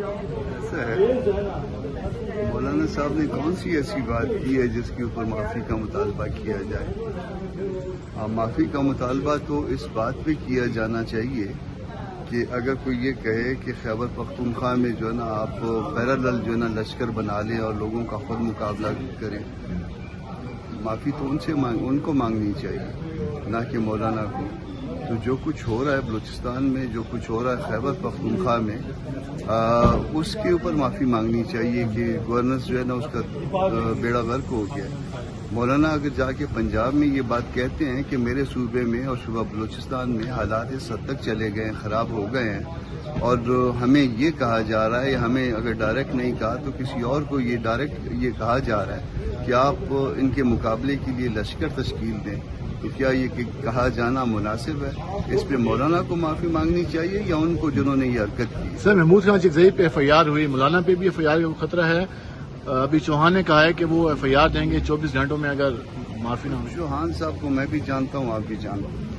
ایسا ہے مولانا صاحب نے کون سی ایسی بات کی ہے جس کے اوپر معافی کا مطالبہ کیا جائے؟ معافی کا مطالبہ تو اس بات پہ کیا جانا چاہیے کہ اگر کوئی یہ کہے کہ خیبر پختونخوا میں جو ہے نا آپ پیرالل جو ہے نا لشکر بنا لیں اور لوگوں کا خود مقابلہ کریں، معافی تو ان کو مانگنی چاہیے نہ کہ مولانا کو۔ تو جو کچھ ہو رہا ہے بلوچستان میں، جو کچھ ہو رہا ہے خیبر پختونخوا میں، اس کے اوپر معافی مانگنی چاہیے کہ گورننس جو ہے نا اس کا بیڑا غرق ہو گیا ہے۔ مولانا اگر جا کے پنجاب میں یہ بات کہتے ہیں کہ میرے صوبے میں اور صوبہ بلوچستان میں حالات اس حد تک چلے گئے ہیں، خراب ہو گئے ہیں، اور ہمیں یہ کہا جا رہا ہے، یا ہمیں اگر ڈائریکٹ نہیں کہا تو کسی اور کو یہ ڈائریکٹ یہ کہا جا رہا ہے کہ آپ ان کے مقابلے کے لیے لشکر تشکیل دیں، تو کیا یہ کہا جانا مناسب ہے؟ اس پہ مولانا کو معافی مانگنی چاہیے یا ان کو جنہوں نے یہ حرکت کی؟ سر، محمود خان چکزئی پہ ایف آئی آر ہوئی، مولانا پہ بھی ایف آئی آر کا خطرہ ہے۔ ابھی چوہان نے کہا ہے کہ وہ ایف آئی آر دیں گے 24 گھنٹوں میں اگر معافی نہ ہو۔ چوہان صاحب کو میں بھی جانتا ہوں، آپ بھی جانتے ہیں۔